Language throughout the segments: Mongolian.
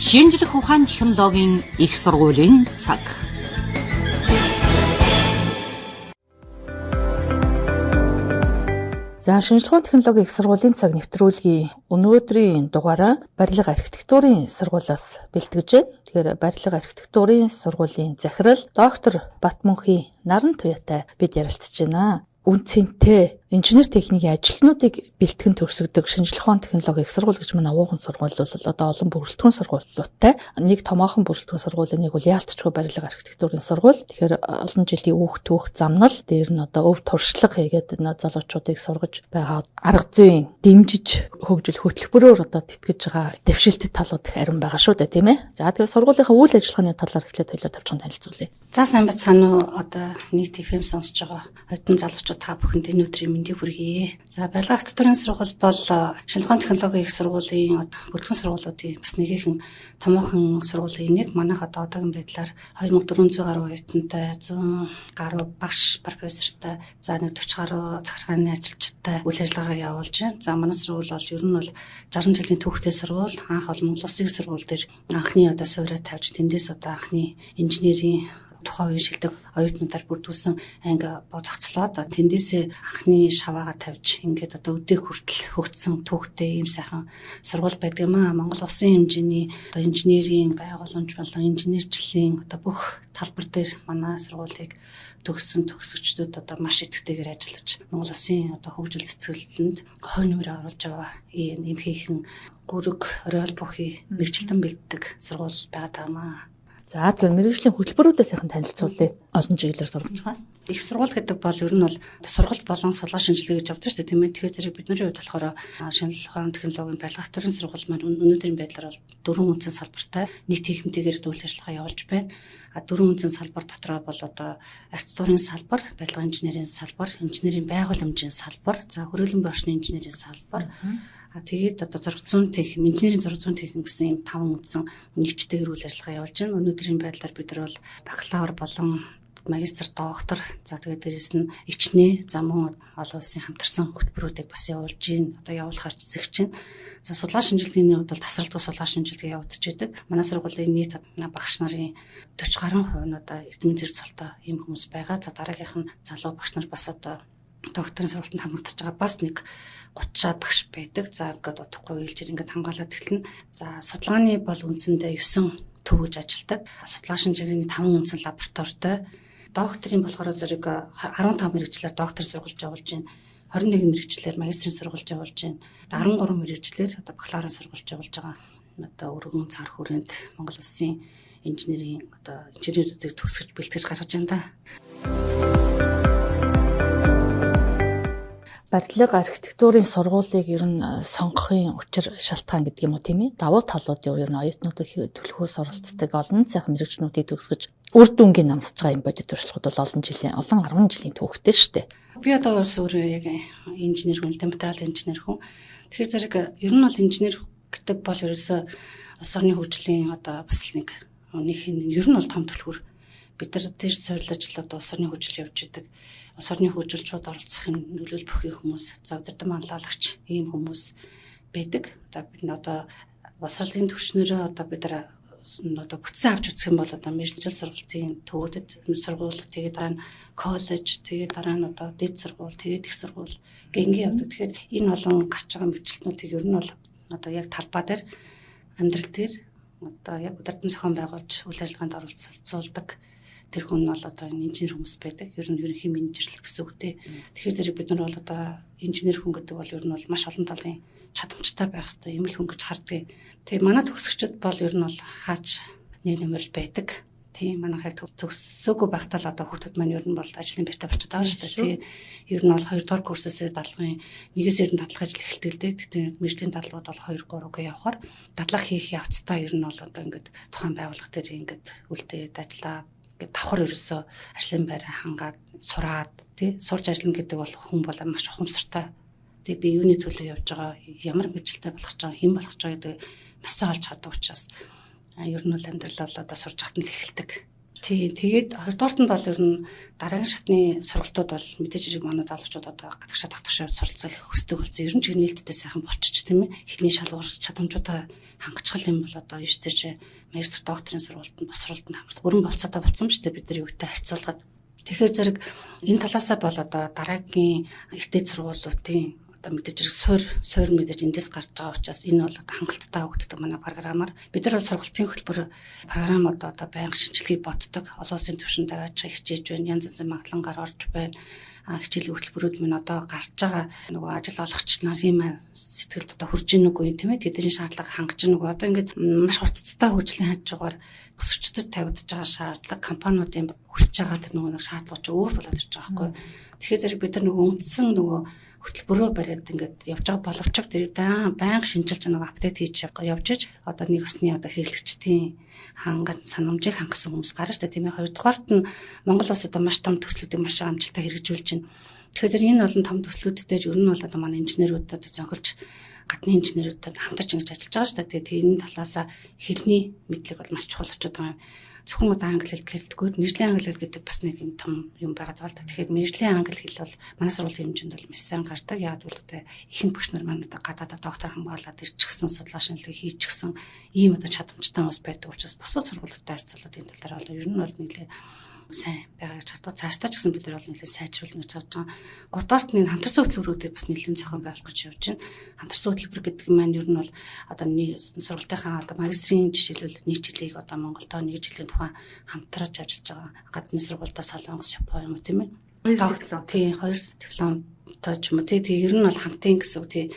Шинжлэх ухаан технологийн их сургуулийн цаг. За шинжлэх ухааны технологийн их сургуулийн цаг нэвтрүүлгийн өнөөдрийн дугаараа барилга архитектурын сургуулиас бэлтгэж байна. Тэгэхээр барилга архитектурын сургуулийн захирал доктор Батмөнхий Наран Туяатай бид ярилцж байна. Үнцэнтэй инженер техникийн ажилтнуудыг бэлтгэн төгсгдөг шинжлэх ухааны технологийн их сургууль гэж манай ууган сургууль бол одоо олон бүрэлдэхүүн сургуулиудтай нэг томоохон бүрэлдэхүүн сургууль, нэг бол яалтчгүй барилга архитектурын сургууль. Тэгэхээр олон жилийн түүх замнал дээр нь одоо өв туршлага хийгээд залуучуудыг сургаж байгаа арга зүйн дэмжиж хөгжил хөтөлбөрөөр одоо тэтгэж байгаа дэвшилтэд талууд их арин байгаа шүү дээ, тийм ээ. За тэгэхээр сургуулийнхаа үйл ажиллагааны талаар эхлээд төлөө тавьчихсан танилцуулъя. За сайн бацхан уу, одоо нийт FM сонсож байгаа оюутан залуучууд та бүхэнд энэ өдрийн мэндийг хүргэе. За барилга архитектурын сургууль бол шинжлэх ухааны технологийн их сургуулийн бүрэлдэхүүн сургуулиудын бас нэгэн томоохон сургуулийн нэг. Манайх одоо одоогийн байдлаар 2400 гаруй оюутантай, 100 гаруй багш профессортай, за 40 гаруй захиргааны ажилчтай үйл ажиллагаа явуулж байна. За манай сургууль бол ер нь бол 60 жилийн түүхтэй сургууль. Анх бол Монгол Улсын сургууль дээр анхны одоо суурь тавьж тэндээс одоо анхны инженерийн тухайн үеийн шилдэг оюутнуудаар бүрдүүлсэн анги зохицлоод тэндээсээ анхны шаваагаа тавьж ингээд одоо өдөө хүртэл хөгжсөн түүхтэй ийм сайхан сургууль байдаг юм аа. Монгол Улсын хэмжээний одоо инженерийн байгууламж болон инженерчлэлийн одоо бүх талбар дээр манай сургуулийг төгссөн төгсөгчдүүд одоо маш идэвхтэйгээр ажиллаж Монгол Улсын одоо хөгжил цэцгэлтэнд хой нэмрээ оруулж байгаа ийм хийхэн гүрэг орой бүхий мэрэгчлэн бэлддэг сургууль байгаа юм аа. За тэр мэргэжлийн хөтөлбөрүүдээ сайхан танилцуулъя. Олон чиглэлээр сургаж байгаа. Их сургууль гэдэг бол ер нь бол сургалт болон сулгай шинжилгээ гэж явдаг шүү дээ, тийм ээ. Тэгэхээр зэрэг бидний хувьд болохоор шинжлэх ухааны технологийн барилга архитектурын сургууль маань өнөөдрийн байдлаар бол 4 үндсэн салбартай нийт хийхмтэйгээр үйл ажиллагаа явуулж байна. 4 үндсэн салбар дотроо бол одоо архитектурын салбар, барилга инженерийн салбар, инженерийн байгууламжийн салбар, за хөрөлөн орчны инженерийн салбар. Тэгээд одоо зураг зүйн техник, инженерийн зураг зүйн техник гэсэн ийм 5 үндсэн нэгжтэйгээр үйл ажиллагаа явуулж байна. Өнөөдрийн байдлаар бид нар бол бакалавр болон магистр, доктор, за тэгээд дээрэс нь ичнээ, за мөн олон улсын хамтарсан хөтөлбөрүүдийг бас явуулж байна. Одоо явуулахаар зэгч байна. За судлаа шинжилгээний хувьд бол тасралтгүй судлаа шинжилгээ явагдаж байдаг. Манай сургуулийн нийт багш нарын 40 гаруй хувь нь одоо эрдэмтэн зэрэгцэлтэй ийм хүмүүс байгаа. За дараагийнх нь залуу багш нар бас одоо докторийн сургалтанд хамрагдаж байгаа бас нэг 30-аад багш байдаг. За ингээд удахгүй ээлжээр ингээд хамгаалаад эхэлнэ. За судалгааны бол үндсэндээ 9 төв гэж ажилладаг. Судлаа шинжилгээний 5 үндсэн лабораторитой. Докторийн болохоор зэрэг 15 мэрэгчлэр доктор сургалж явуулж байна. 21 мэрэгчлэр магистрийн сургалж явуулж байна. 13 мэрэгчлэр одоо бакалаврын сургалж явуулж байгаа. Одоо өргөн цар хүрээнд Монгол Улсын инженерийн одоо инженерүүдийг төгсгөж бэлтгэж гаргаж байна да. Барилга архитектурын сургуулийг ер нь сонгохын учир шалтгаан гэдэг юм уу, тийм ээ? Давуу талууд юу? Ер нь оюутнуудыг төлхөөс оролцдог олон сайхан мэрэгчнүүдийг төгсгөж үр дүнгийн намсаж байгаа юм бодит туршлагууд бол олон 10 жилийн түүхтэй шүү дээ. Би одоо өөрөө яг инженер хүн, материал инженер хүн. Тэгэхээр зэрэг ер нь бол инженер гэдэг бол ерөөсөө улс орны хөгжлийн одоо бас нэг ер нь бол том түлхүүр. Бид нар тэр суурилж одоо улс орны хөгжил явж идэг. Улс орны хөгжилчүүд оролцохын нөлөөлөл бүхий хүмүүс, за удирдан манлайлагч ийм хүмүүс байдаг. Одоо бид нь одоо боловсролын төвчнөрөө одоо бид нар одоо бүтцэн авч үзэх юм бол одоо мэргэжил сургалтын төвөдөд сургууль, тэгээд дараа нь коллеж, тэгээд дараа нь одоо дэд сургууль, тэгээд их сургууль гэнгээ явдаг. Тэгэхээр энэ олон гарч байгаа мэргэжилтнүүдийг ер нь бол одоо яг талбай дээр амьдрал дээр одоо яг удирдан зохион байгуулж үйл ажиллагаанд оролцуулдаг. Тэр хүн нь бол одоо инженер хүмүүс байдаг. Ер нь ерөнхий менежерлэг гэсэн үгтэй. Тэгэхээр зэрэг бид нар бол одоо инженер хүн гэдэг бол ер нь бол маш олон талын чадамжтай байх хэрэгтэй юм л хүн гэж харддаг. Тэгээ манай төгсөгчд бол ер нь бол хаач нэг нэмэрл байдаг. Тийм манайхаа төгсөөгүй байхдаа л одоо хүүхдүүд маань ер нь бол ажлын байртаа болчиход байгаа шүү дээ. Тийм ер нь бол 2 дугаар курсээс дадлагын 1-ээс 9 дадлага ажил эхэлдэг л дээ. Тэгэхээр мэргэжлийн дадлагууд бол 2 3-г явахаар дадлага хийх явцдаа ер нь бол одоо ингээд тухайн байгууллага дээр ингээд үлдээд ажиллаа давхар ерөөсөө ажлын байр хангаад сураад тий сурч ажиллана гэдэг бол хүн бол маш ухамсартай. Тэгээ би юуны төлөө явж байгаа, ямар мэдлэлтэй болох ч байгаа, хэн болох ч байгаа гэдэг маш сайн олж чаддаг учраас ер нь бол амьдрал бол одоо сурж хатан л эхэлдэг. Тийм. Тэгээд хоёрдугаарт нь бол ер нь дараагийн шатны сургалтууд бол мэдээж хэрэг манай залуучууд одоо гадагшаа тогтгошоо суралцах их хүсдэг болсон. Ер нь ч нээлттэй сайхан болчих тийм ээ. Эхний шалгуур чадамжуудаа хангачгал юм бол одоо юуш тийш магистр докторийн сургалтанд бос сургалтанд хамрах бүрэн болцоотой болсон ба шүү дээ бид нар юутай харьцуулахад. Тэгэхээр зэрэг энэ талаасаа бол одоо дараагийн ихтэй сургуулиудын одоо мэдээж хэрэг суур мэдээж эндээс гарч байгаа учраас энэ бол одоо хангалттай өгдөг манай програмаар бид нар бол сургалтын хөтөлбөр програмууд одоо байнга шинжилгээг боддог олон улсын түвшинд аваач хичээж байна янз янзын магадлангаар орж байна хичээлийн хөтөлбөрүүд минь одоо гарч байгаа нөгөө ажил олгогч нарын маань сэтгэлд одоо хүрж ийн үгүй тийм ээ тэдний шаардлага хангаж ийн үгүй одоо ингээд маш хурцтай хөгжлийн хажуугаар өсвчдөд тавьдж байгаа шаардлага компаниудын өсөж байгаа тэр нөгөө нэг шаардлага ч өөр болоод ирж байгаа байхгүй. Тэгэхээр зэрэг бид нар нөгөө үндсэн нөгөө хөтөлбөрөө бариад ингээд явж байгаа боловч тэр байнга шинжилж байгаа апдейт хийж явж иж одоо нэг өсний одоо хэрэглэгчдийн ханган санамжийг хангасан хүмүүс гарна шүү дээ тийм ээ. Хоёрдугаарт нь Монгол улс одоо маш том төслүүдийг маш амжилттай хэрэгжүүлж байна. Тэгэхээр энэ болон том төслүүдтэй ер нь бол одоо манай инженеруудад зохилж гадны инженеруудад хамтарч ингэж ажиллаж байгаа шүү дээ. Тэгээд энэ талаасаа хэлний мэдлэг бол маш чухал очоод байгаа юм. Зөвхөн одоо англи хэл гэлтгүй мэржлийн англи хэл гэдэг бас нэг юм том юм байгаад байна. Тэгэхээр мэржлийн англи хэл бол манай сургуулийн хэмжээнд бол маш сайн гардаг. Яг бол одоо ихэнх багш нар маань одоо гадаадад доктор хамгаалаад ирчихсэн, судлаа шинжилгээ хийчихсэн ийм одоо чадамжтай хүмүүс байдаг учраас бусад сургуулиудтай харьцуулаад энэ тал дээр бол ер нь бол нэлээ сайн байгаа гэж боддог. Цаашдаа ч гэсэн бид нар бол нэлээд сайжруулна гэж бодож байгаа. Гуравдугаарт нь хамтарсан хөтөлбөрүүдийг бас нэлээд зохион байгуулах гэж явж байна. Хамтарсан хөтөлбөр гэдэг нь маань ер нь бол одоо сургалтынхаа одоо магистрийн жишээлбэл нийтлэлийг одоо Монголдоо нэг жилийн тухайн хамтраж ажиллаж байгаа гадны сургуультаа Солонгос, Япон юм тийм ээ. Тийм хоёр дипломтой ч юм уу тийм ер нь бол хамтын гэсэн үг тийм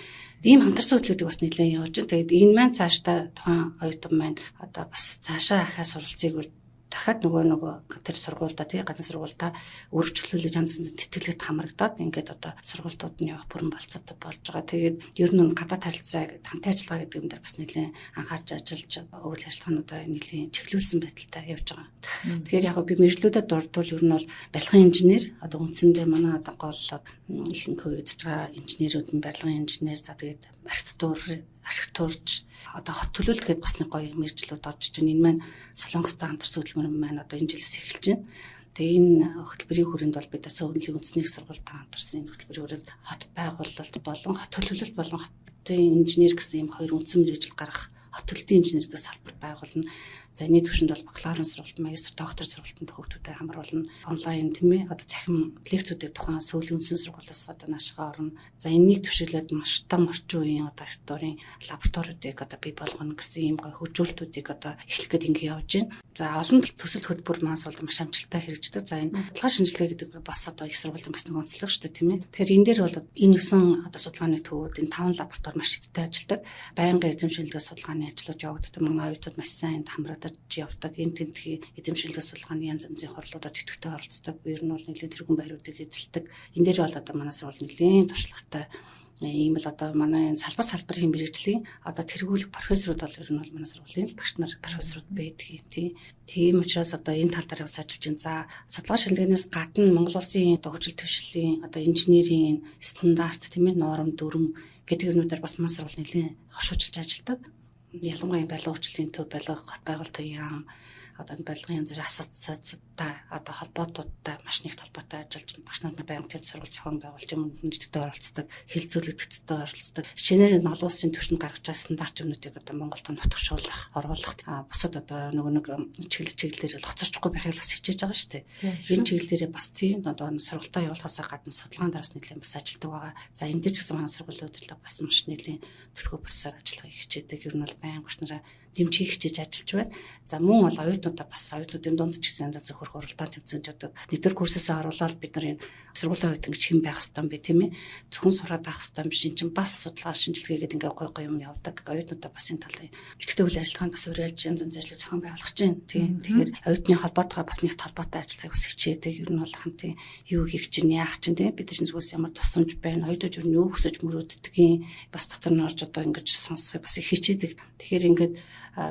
ийм хамтарсан хөтөлбөрүүдийг бас нэлээд явуулж байна. Тэгээд энэ маань цаашдаа тухайн оюутан маань одоо бас цаашаа ахаа суралцыг бол дахиад нөгөө тэр сургуультай тий гадны сургуультай өргөжлүүлж янз янзын тэтгэлэгт хамрагдаад ингээд одоо сургуулиуд нь явах бүрэн болцоотой болж байгаа. Тэгээд ер нь гадаад харилцаа хамтын ажиллагаа гэдэг юм дээр бас нэлээд анхаарч ажиллаж үйл ажиллагаануудаа нэлээд чиглүүлсэн байдалтай явж байгаа. Тэгэхээр яг би мэржлүүдэд дурдвал ер нь бол барилгын инженер одоо үндсэндээ манай одоо гол ихэнх хөгжиж байгаа инженерүүд нь барилгын инженер за тэгээд архитектурч одоо хот төлөвлөлт гэдээ бас нэг гоё мэржлүүд орж иж байна. Энэ маань Солонгостой хамтарсан хөтөлбөр маань одоо энэ жилээс эхэлж байна. Тэгээ энэ хөтөлбөрийн хүрээнд бол бид өнөөдрийн үндэсний сургуультай хамтарсан энэ хөтөлбөрийн хүрээнд хот байгуулалт болон хот төлөвлөлт болон хотын инженер гэсэн юм хоёр үндсэн мэргэжил гаргах хот төлөвлөлтийн инженерийн салбар байгуулна. За энэ төвшөнд бол бакалаврын сургалт, магистр, доктор сургалтанд хүүхдүүдэд хамруулна. Онлайн тийм ээ одоо цахим лекцүүдийн тухайн сүүлийн үндсэн сургуулиас одоо наашгаа орно. За энэнийг түшиглээд маш том орчин үеийн одоо архитектурын лабораториудыг одоо бий болгоно гэсэн ийм гоё хөгжүүлэлтүүдийг одоо эхлэх гээд ингэ явж байна. За олон төсөл хөтөлбөр маань бол маш амжилттай хэрэгждэг. За энэ судалгаа шинжилгээ гэдэг бас одоо их сургуулийн бас нэг онцлог шүү дээ тийм ээ. Тэгэхээр энэ дээр бол энэ 9 одоо судалгааны төвүүд энэ 5 лаборатори маш ихтэй ажилладаг. Байнгын эзэмшилгээ судалгааны ажлууд явагддаг. Манай оюутнууд маш сайн хамраад явдаг. Энэ тентхий эзэмшилгээ судалгааны янз янзын хурлуудад идэвхтэй оролцдог. Ер нь бол нэлээд тэргүүн байруудыг эзэлдэг. Энэ дээр бол одоо манай сургууль нэлээд туршлагатай ийм л одоо манай салбарын мэргэжлийн одоо тэргүүлэх профессорууд бол ер нь бол манай сургуулийн багш нар профессорууд байдаг юм тийм учраас одоо энэ тал дээр бас ажиллаж байна. За судалгаа шинжилгээнээс гадна Монгол улсын одоо хөгжил төвшлийн одоо инженерийн стандарт тийм ээ норм дүрм гэдэг юмнуудаар бас манай сургууль нэлээд хошуужилж ажилладаг. Ялангуяа барилга өөрчлөлийн төв барилга хот байгуулалтын яам одоо барилгын янз бүрийн ассоциацуудтай одоо холбоотуудтай маш нэгт холбоотой ажиллаж багш нар байнга тэр сургалт зохион байгуулж юм нэгдтэй оролцдог, хэлэлцүүлэгдэхтэй оролцдог. Шинээр олон улсын түвшинд гаргаж байгаа стандарт юмнуудыг одоо Монголд нутагшуулах, оруулах бусад одоо нэг чиглэлээр хоцорчихгүй байхыг бас хичээж байгаа шүү дээ. Энэ чиглэлээрээ бас тийм одоо сургалтаа явуулахаас гадна судалгаан дараас нэлээд бас ажилтдаг байгаа. За энэ дээр ч гэсэн манай сургуулиуд бас маш нэлээд төлхөө басаар ажиллахыг хичээдэг. Ер нь бол байнга багш нараа дэмжих хичээж ажиллаж байна. За мөн бол оюутнуудаа бас оюутнуудын дунд ч гэсэн янз янз хөрх уралдаан тэмцээнд явдаг. Нэгдүгээр курсээсээ оруулаад бид нар энэ сургуулийн оюутан гэж хэн байх ёстой юм бэ тийм ээ. Зөвхөн сураад авах ёстой юм биш. Энд чинь бас судалгаа шинжилгээгээд ингээ гой гой юм явдаг. Оюутнуудаа бас энэ талын идэвхтэй үйл ажиллагаанд бас уриалж янз янз ажил зохион байгуулах чинь тийм. Тэгэхээр оюутны холбоотойгоо бас нэгт холбоотой ажиллахыг бас хичээдэг. Ер нь бол хамтын юу хийх чинь яах чинь тийм. Бид чинь зүгээс ямар тусламж байна. Оюутнууд ер нь юу хүсэж мөрөөддгийг бас дотор нь орж одоо ингэж сонсохыг бас их хичээдэг. Тэгэхээр ингээд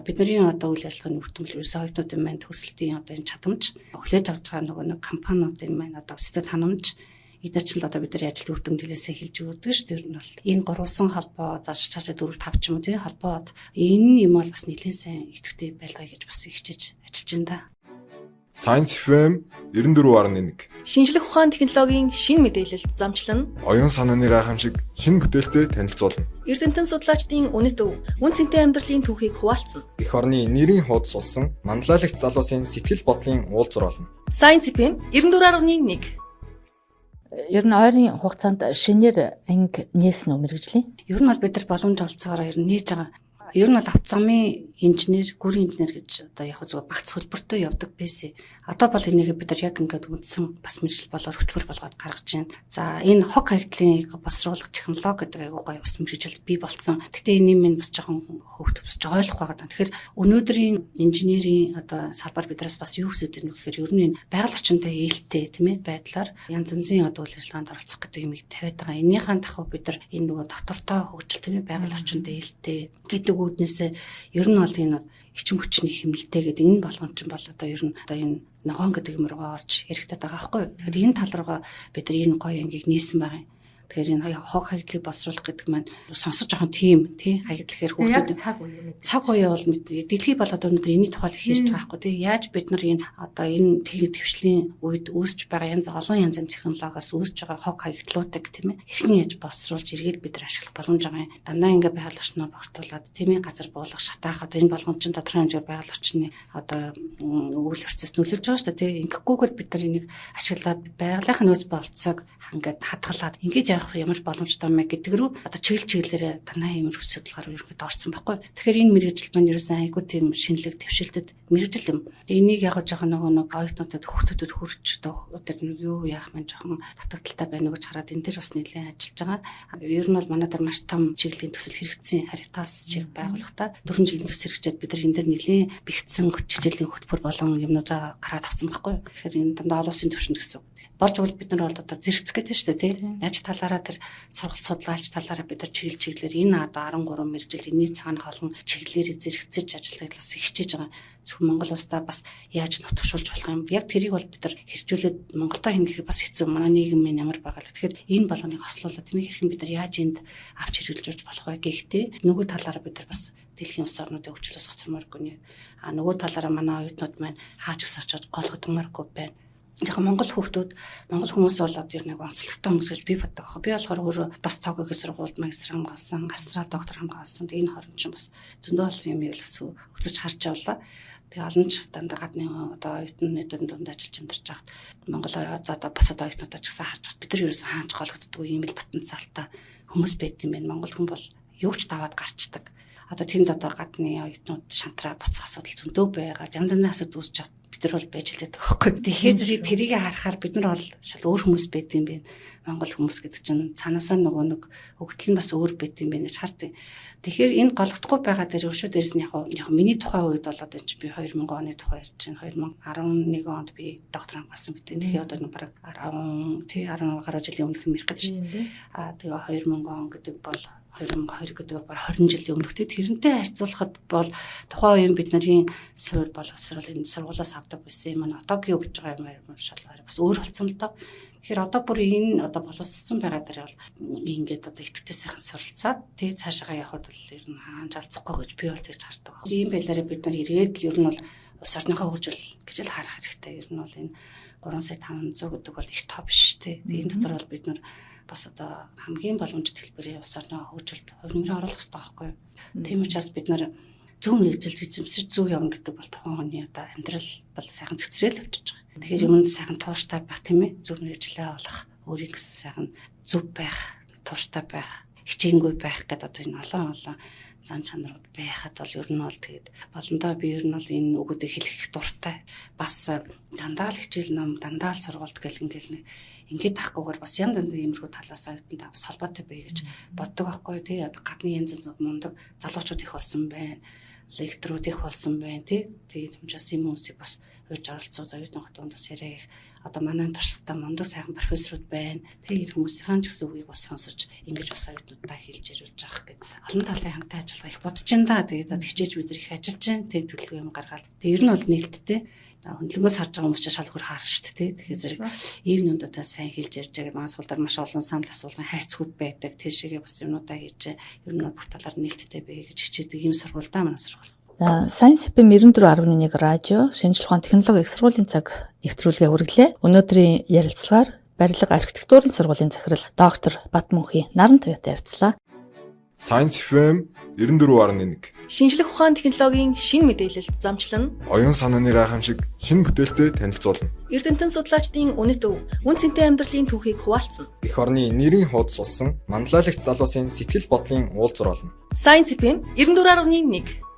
бидний одоо үйл ажиллагааны үр дүн ерөөсөө оюутнуудын маань төсөлтийн одоо энэ чадамж хүлээж авч байгаа нөгөө нэг компаниудын маань одоо өсөлтөд ханамж эдгээр ч л одоо бидний ажилтны үр дүнлээсээ хэлж өгдөг шүү дээ. Ер нь бол энэ гурвалсан холбоо зааш цаашаа 4 5 ч юм уу тийм холбоод энэ юм бол бас нэлээд сайн идэвхтэй байлгаа гэж бас хичээж ажиллаж байна да. Science FM 94.1 Шинжлэх ухаан технологийн шинэ мэдээлэлд замчлан оюун санааны гайхамшиг шинэ бүтээлтэд танилцуулна. Эрдэмтэн судлаачдын үнэт өв, үн цэнтэй амьдралын түүхийг хуваалцсан. Эх орны нэрийн хуудас болсон манлайлагч залуусын сэтгэл бодлын уулзвар болно. Science FM 94.1. Ер нь ойрын хугацаанд шинээр анги нээсэн үү мэрэгжлийн? Ер нь бол бид нар боломж олцоогоор ер нь нээж байгаа. Ер нь бол авто замын инженер, гүрийн инженер гэж одоо яг зөв багц хөлбөртөө явдаг байсан. Одоо бол энийг бид нар яг ингээд үндсэн бас мэргэжил болоод хөтөлбөр болгоод гаргаж байна. За энэ хог хаягдлыг босруулах технологи гэдэг айгуу гоё бас мэргэжил бий болцсон. Гэхдээ энэ минь бас жоохон хөвгт бас ойлгох байгаа. Тэгэхээр өнөөдрийн инженерийн одоо салбар бидраас бас юу хүсэж байна вэ гэхээр ер нь энэ байгаль орчинтой ээлтэй тийм ээ байдлаар янз янзын одоо үйл ажиллагаанд оролцох гэдэг юмыг тавиад байгаа. Энийхэн дахив бид нар энэ нөгөө доктортой хөгжил тийм ээ байгаль орчинтой ээлтэй гэдэг үүднээсээ ер нь бол энэ ичим хүчний хэмнэлтэй гэдэг энэ болгоомж бол одоо ер нь одоо энэ ногоон гэдэг юм руу орж хэрэгтэй байгаа байхгүй юу. Тэгэхээр энэ тал руугаа бид нар энэ гоё ангийг нээсэн байгаа юм. Тэгэхээр энэ хог хаягдлыг босруулах гэдэг маань сонсож жоохон тийм тий хаягдл гэхээр хүүхдүүд цаг үе бол мэдээ. Дэлхий болоод өнөөдөр энэний тухай их ярьж байгаа байхгүй тий. Яаж бид нар энэ одоо энэ техник төвшлийн үед үүсэж байгаа олон янзын технологиос үүсэж байгаа хог хаягдлуудыг тийм ээ хэрхэн яаж босруулж эргээд бид нар ашиглах боломж байгаа юм. Дандаа ингээ байгаль орчноо богтуулаад тийм ээ газар буулгах шатаах одоо энэ болгоомжийн тодорхой хэмжээгээр байгаль орчны одоо үйл процесс нөлөөлж байгаа шүү дээ тий. Ингэхгүйгээр бид нар энийг ашиглаад байгалийнхын нөөц болцоог ингээд хадгалаад ингэж ямар боломжтой юм бэ гэдэг рүү одоо чиглэлээрээ танаа юм хөсөдлөөр ерөнхийдөө орсон байхгүй. Тэгэхээр энэ мэргэжил маань ерөөсөн айгүй тийм шинэлэг твшилтэд мэргэжил юм. Энийг яг жоохон нэг оюутнуудад хүүхдүүдэд хүрч одоо юу яах маань жоохон дутагдaltaй байна гэж хараад энэ дээр бас нэлээд ажиллаж байгаа. Ер нь бол манай дээр маш том чиглэлийн төсөл хэрэгжсэн харитаас чиг байгууллагатай 4 жилийн төсөл хэрэгжээд бид нар энэ дээр нэлээд бэхжсэн хичээлийн хөтөлбөр болон юмнуудаа гараад авсан байхгүй. Тэгэхээр энэ дандаа олон улсын төвшин гэсэн үг. Болж бол бид нар бол одоо зэрэгцэх гэдэг шүү дээ тий. Яаж талаараа тэр сургалт судлаач талаараа бид нар чиглэлээр энэ одоо 13 мэргэжил энэний цаана олон чиглэлээр зэрэгцэж ажилладаг хичээж байгаа. Зөвхөн Монгол улсдаа бас яаж нутгшуулж болох юм. Яг тэрийг бол бид нар хэрэгжүүлээд Монголдо хийнэ гэхээр бас хэцүү. Манай нийгэм минь ямар байгаа л. Тэгэхээр энэ болгоныг хослуулаад тийм хэрхэн бид нар яаж энд авч хэрэгжүүлж болох вэ гэхдээ нөгөө талаараа бид нар бас дэлхийн улс орнуудын хөгжлөөс хоцормооргүй нэ. А нөгөө талаараа манай оюутнууд маань хааж өс очоод голгодмооргүй байна. Яг Монгол хүмүүс бол одоо ер нь онцлогтой хүмүүс гэж би боддог. Би болохоор өөрөө бас тоогийн сургуульд магистр хамгаалсан, астрал доктор хамгаалсан. Тэгээ энэ хорон чинь бас зөндөө олон юм өлсөө үзэж харж явлаа. Тэгээ олон ч дандаа гадны одоо оюутнуудын дунд ажиллаж амьдарч байхад Монгол одоо босод оюутнуудаа ч гэсэн харж байхад бид нар ерөөсөн хаанч голгоддгүй ийм л потенциалтай хүмүүс байт юм байна. Монгол хүн бол юу ч даваад гарчдаг. Одоо тэнд одоо гадны оюутнууд шантраа буцах асуудал зөндөө байгаа. Янз янзын асуудал үүсэж байгаа. Бид нар бол байж л байдаг байхгүй. Тэгэхээр тэрийг харахаар бид нар бол шал өөр хүмүүс байдаг юм байна. Монгол хүмүүс гэдэг чинь цаанаасаа нөгөө нэг хөгжил нь бас өөр байдаг юм байна гэж хардیں۔ Тэгэхээр энэ голгодохгүй байгаа дээр өшөө дээрс нь яг миний тухайн үед бол одоо чи би 2000 оны тухай ярьж байна. 2011 онд би доктор хамгаалсан бид. Тэгэхээр одоо нэг бараг 10 гаруй жилийн өмнөх юм ярих гэдэг шүү дээ. Тэгээ 2000 он гэдэг бол 2020 гэдэг бол 20 жилийн өмнөх тэрнтэй харьцуулахад бол тухайн үеийн бидний суурь боловсрол энэ сургуулиас авдаг байсан юм. Одоогийн өгж байгаа юм шал бас өөр болсон л доо. Тэгэхээр одоо бүр энэ одоо боловсролцсон байгаа дээр бол ингээд одоо идэвхтэй сайхан суралцаад тий цаашаа явахад бол ер нь хаанч алцахгүй гэж би бол тэгж хардаг. Тийм байлаараа бид нар ирээд л ер нь бол улс орныхоо хөгжил гэж л харах хэрэгтэй. Ер нь бол энэ 3,500 гэдэг бол их тоо биш тий. Энэ дотор бол бид нар бас одоо хамгийн боломжит хэлбэрийн улс орны хөгжилд хувь нэмрээ оруулах хэрэгтэй байхгүй юу. Тийм учраас бид нар зөв нэгжилж эзэмсэж зөв явна гэдэг бол тухайн хүний одоо амьдрал бол сайхан цэцрээл авчиж байгаа. Тэгэхээр юмд сайхан тууштай байх тийм ээ. Зөв нэгжлээ олох, өөрийн гэсэн сайхан зөв байх, тууштай байх, хичээнгүй байх гэдэг одоо энэ олон зан чанарууд байхад бол ер нь бол тэгээд болондоо би ер нь бол энэ үгүүдийг хэлэх дуртай. Бас дандаа л хичээл ном, дандаа л сургуульд гэл ингээл ингээд тахгүйгээр бас янз янзын иймэрхүү талаас оюутнууд бас холбоотой бай гэж боддог байхгүй тий. Одоо гадны янз янз мундаг залуучууд их болсон байна. Лекторууд их болсон байна тий. Тэгээд хүмүүс юм хүмүүсийг бас урьж оролцоод оюутнууд донд бас яриа их одоо манай туршлагатай мундаг сайхан профессорууд байна. Тэгээд хүмүүсийн ч гэсэн үгийг бас сонсож ингэж бас оюутнуудаа хэлж ирүүлж авах гэдэг. Олон талын хамтаа ажиллах их бодож байна да. Тэгээд хичээж бид нар их ажиллаж байна. Тэгээд төлөв юм гаргаад. Тэгээд ер нь бол нээлттэй хөндлөнгөөс харж байгаа хүмүүс ч шал хөр харна шүү дээ. Тэгэхээр зэрэг ийм юмудаа сайн хэлж ярьж байгаа маань суулдар маш олон санал асуулгын хайрцагуд байдаг. Тэр шигээ бас юмудаа хийж ер нь бүх талаар нээлттэй бай гэж хичээдэг ийм сургуультай манай сургууль. Science FM 94.1 радио шинжлэх ухаан технологи их сургуулийн цаг нэвтрүүлгээ хүргэлээ. Өнөөдрийн ярилцлагаар барилга архитектурын сургуулийн захирал доктор Батмунхи Наран Туяатай ярилцлаа. Science FM 94.1 Шинжлэх ухаан технологийн шинэ мэдээлэлд замчлан оюун санааны гайхамшиг шинэ бүтээлтэй танилцуулна. Эрдэмтэн судлаачдын үнэт өв, үн цэнтэй амьдралын түүхийг хуваалцсан. Эх орны нэрийн хуудас болсон манлайлагч залуусын сэтгэл бодлын уулзвар болно. Science FM 94.1